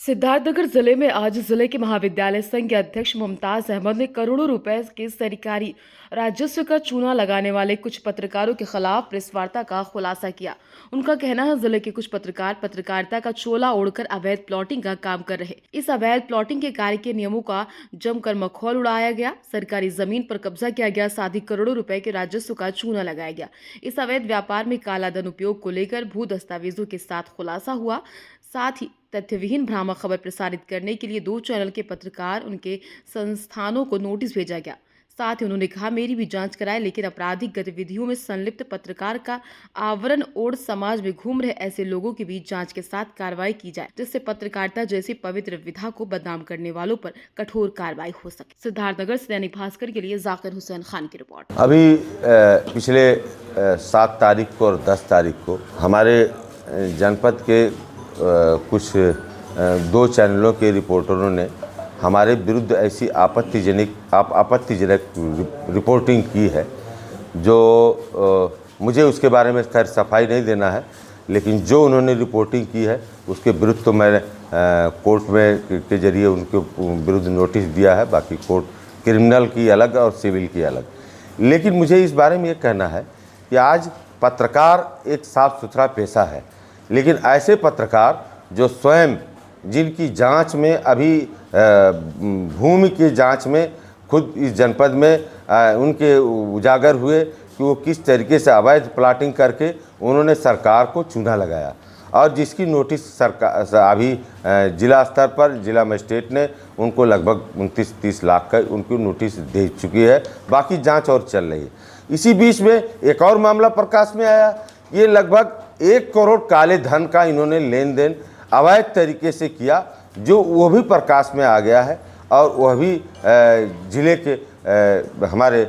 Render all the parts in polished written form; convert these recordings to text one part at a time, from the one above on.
सिद्धार्थनगर जिले में आज जिले के महाविद्यालय संघ के अध्यक्ष मुमताज अहमद ने करोड़ों रुपए के सरकारी राजस्व का चूना लगाने वाले कुछ पत्रकारों के खिलाफ प्रेस वार्ता का खुलासा किया। उनका कहना है, जिले के कुछ पत्रकार पत्रकारिता का चोला ओढ़कर अवैध प्लॉटिंग का काम कर रहे। इस अवैध प्लॉटिंग के कार्य के नियमों का जमकर मखौल उड़ाया गया, सरकारी जमीन पर कब्जा किया गया, साथ ही करोड़ों रुपए के राजस्व का चूना लगाया गया। इस अवैध व्यापार में काला धन उपयोग को लेकर भू दस्तावेजों के साथ खुलासा हुआ। साथ ही तथ्यविहीन भ्रामक खबर प्रसारित करने के लिए 2 चैनल के पत्रकार उनके संस्थानों को नोटिस भेजा गया। साथ ही उन्होंने कहा, मेरी भी जांच कराए, लेकिन आपराधिक गतिविधियों में संलिप्त पत्रकार का आवरण ओढ़ समाज में घूम रहे ऐसे लोगों की भी जांच के साथ कार्रवाई की जाए, जिससे पत्रकारिता जैसी पवित्र विधा को बदनाम करने वालों पर कठोर कार्रवाई हो सके। सिद्धार्थनगर से दैनिक भास्कर के लिए जाकिर हुसैन खान की रिपोर्ट। अभी पिछले 7 तारीख को और 10 तारीख को हमारे जनपद के कुछ 2 चैनलों के रिपोर्टरों ने हमारे विरुद्ध ऐसी आपत्तिजनक रिपोर्टिंग की है, जो मुझे उसके बारे में खैर सफाई नहीं देना है, लेकिन जो उन्होंने रिपोर्टिंग की है उसके विरुद्ध तो मैंने कोर्ट में के जरिए उनके विरुद्ध नोटिस दिया है। बाकी कोर्ट क्रिमिनल की अलग और सिविल की अलग। लेकिन मुझे इस बारे में ये कहना है कि आज पत्रकार एक साफ सुथरा पेशा है, लेकिन ऐसे पत्रकार जो स्वयं जिनकी जांच में अभी भूमि की जांच में खुद इस जनपद में उनके उजागर हुए कि वो किस तरीके से अवैध प्लाटिंग करके उन्होंने सरकार को चूना लगाया, और जिसकी नोटिस सरकार अभी जिला स्तर पर जिला मजिस्ट्रेट ने उनको लगभग 29-30 लाख का उनको नोटिस दे चुकी है। बाकी जांच और चल रही है। इसी बीच में एक और मामला प्रकाश में आया। ये लगभग 1 करोड़ काले धन का इन्होंने लेन देन अवैध तरीके से किया, जो वो भी प्रकाश में आ गया है, और वह भी जिले के हमारे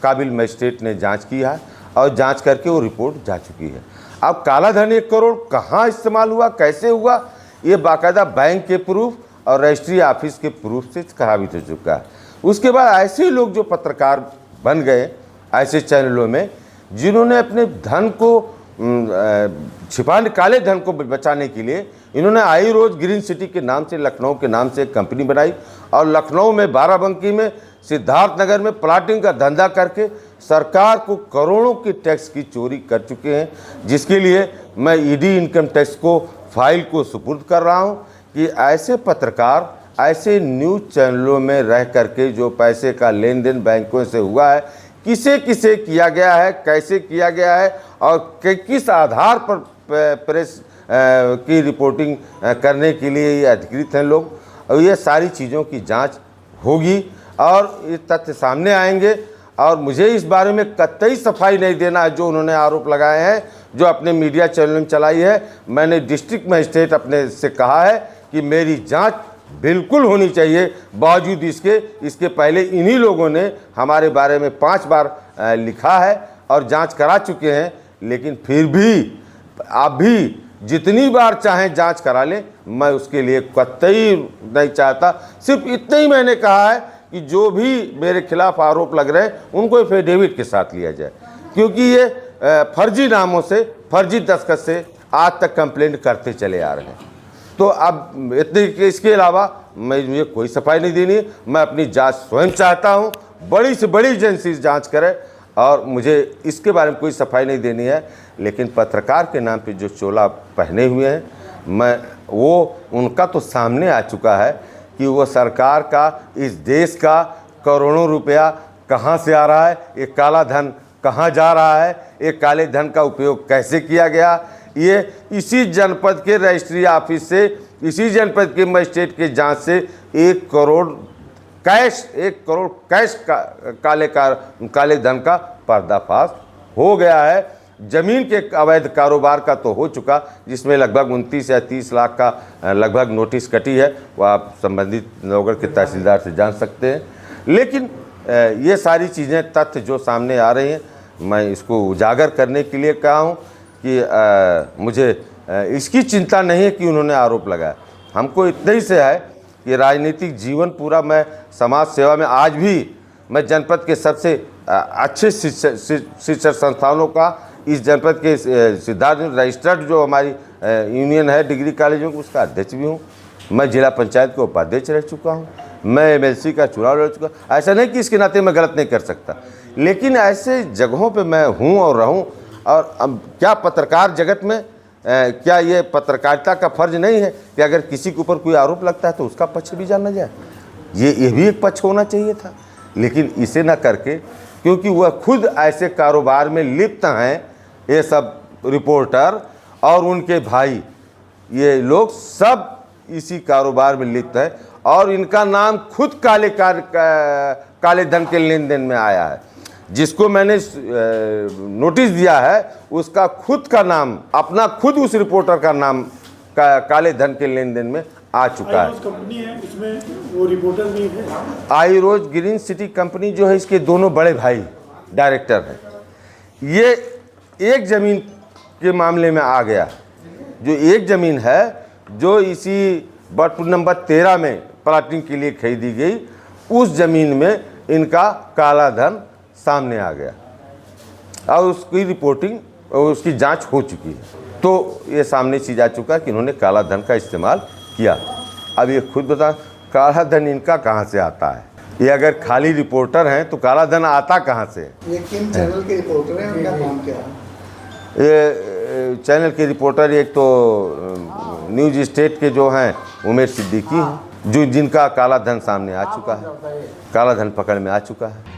काबिल मजिस्ट्रेट ने जांच की है, और जांच करके वो रिपोर्ट जा चुकी है। अब काला धन 1 करोड़ कहाँ इस्तेमाल हुआ, कैसे हुआ, ये बाकायदा बैंक के प्रूफ और रजिस्ट्री ऑफिस के प्रूफ से साबित हो चुका है। उसके बाद ऐसे लोग जो पत्रकार बन गए ऐसे चैनलों में, जिन्होंने अपने धन को छिपाने, काले धन को बचाने के लिए इन्होंने आई रोज ग्रीन सिटी के नाम से, लखनऊ के नाम से एक कंपनी बनाई, और लखनऊ में बाराबंकी में, सिद्धार्थनगर में प्लाटिंग का धंधा करके सरकार को करोड़ों की टैक्स की चोरी कर चुके हैं, जिसके लिए मैं ईडी इनकम टैक्स को फाइल को सुपुर्द कर रहा हूं कि ऐसे पत्रकार ऐसे न्यूज़ चैनलों में रह करके जो पैसे का लेन देन बैंकों से हुआ है, किसे किसे किया गया है, कैसे किया गया है, और किस आधार पर प्रेस की रिपोर्टिंग करने के लिए ये अधिकृत हैं लोग, और ये सारी चीज़ों की जांच होगी और ये तथ्य सामने आएंगे। और मुझे इस बारे में कतई सफाई नहीं देना है जो उन्होंने आरोप लगाए हैं, जो अपने मीडिया चैनल में चलाई है। मैंने डिस्ट्रिक्ट मजिस्ट्रेट अपने से कहा है कि मेरी जांच बिल्कुल होनी चाहिए। बावजूद इसके पहले इन्हीं लोगों ने हमारे बारे में 5 बार लिखा है और जांच करा चुके हैं, लेकिन फिर भी आप भी जितनी बार चाहें जांच करा लें, मैं उसके लिए कतई नहीं चाहता। सिर्फ इतना ही मैंने कहा है कि जो भी मेरे खिलाफ आरोप लग रहे हैं उनको एफिडेविट के साथ लिया जाए, क्योंकि ये फर्जी नामों से, फर्जी दस्तखत से आज तक कंप्लेंट करते चले आ रहे हैं। तो अब इतने, इसके अलावा मुझे कोई सफाई नहीं देनी है। मैं अपनी जांच स्वयं चाहता हूं, बड़ी से बड़ी एजेंसी जांच करे, और मुझे इसके बारे में कोई सफाई नहीं देनी है। लेकिन पत्रकार के नाम पे जो चोला पहने हुए हैं, मैं वो उनका तो सामने आ चुका है कि वो सरकार का, इस देश का करोड़ों रुपया कहाँ से आ रहा है, ये काला धन कहाँ जा रहा है, ये काले धन का उपयोग कैसे किया गया, ये इसी जनपद के रजिस्ट्री ऑफिस से, इसी जनपद के मजिस्ट्रेट के जांच से 1 करोड़ कैश काले धन का पर्दाफाश हो गया है। जमीन के अवैध कारोबार का तो हो चुका, जिसमें लगभग 29 या 30 लाख का लगभग नोटिस कटी है, वो आप संबंधित नौगढ़ के तहसीलदार से जान सकते हैं। लेकिन ये सारी चीज़ें, तथ्य जो सामने आ रही हैं, मैं इसको उजागर करने के लिए कहा हूँ कि मुझे इसकी चिंता नहीं है कि उन्होंने आरोप लगाया। हमको इतना ही से है कि राजनीतिक जीवन पूरा मैं समाज सेवा में, आज भी मैं जनपद के सबसे अच्छे शिक्षण संस्थानों का, इस जनपद के सिद्धार्थ रजिस्टर्ड जो हमारी यूनियन है डिग्री कॉलेजों की, उसका अध्यक्ष भी हूँ। मैं जिला पंचायत का उपाध्यक्ष रह चुका हूँ, मैं एमएलसी का चुनाव लड़ चुका हूँ। ऐसा नहीं कि इसके नाते मैं गलत नहीं कर सकता, लेकिन ऐसे जगहों पे मैं हूँ और रहूँ। और अब क्या पत्रकार जगत में क्या ये पत्रकारिता का फर्ज नहीं है कि अगर किसी के ऊपर कोई आरोप लगता है तो उसका पक्ष भी जाना जाए? ये भी एक पक्ष होना चाहिए था, लेकिन इसे ना करके, क्योंकि वह खुद ऐसे कारोबार में लिप्त हैं, ये सब रिपोर्टर और उनके भाई, ये लोग सब इसी कारोबार में लिप्त है और इनका नाम खुद काले धन के लेन देन में आया है। जिसको मैंने नोटिस दिया है उसका खुद का नाम, अपना खुद उस रिपोर्टर का नाम काले धन के लेन देन में आ चुका है। कंपनी है, उसमें वो रिपोर्टर भी है। आई रोज ग्रीन सिटी कंपनी जो है, इसके दोनों बड़े भाई डायरेक्टर हैं। ये एक ज़मीन के मामले में आ गया, जो एक ज़मीन है जो इसी बटपुर नंबर 13 में प्लाटिंग के लिए खरीदी गई, उस ज़मीन में इनका काला धन सामने आ गया और उसकी रिपोर्टिंग और उसकी जांच हो चुकी है। तो ये सामने चीज़ आ चुका है कि इन्होंने काला धन का इस्तेमाल किया। अब ये खुद बता, काला धन इनका कहाँ से आता है? ये अगर खाली रिपोर्टर हैं तो काला धन आता कहाँ से? ये किन चैनल के रिपोर्टर हैं, उनका नाम क्या है? ये चैनल के रिपोर्टर एक तो न्यूज स्टेट के जो हैं उमेश सिद्दीकी हैं, जो जिनका काला धन सामने आ चुका है, काला धन पकड़ में आ चुका है।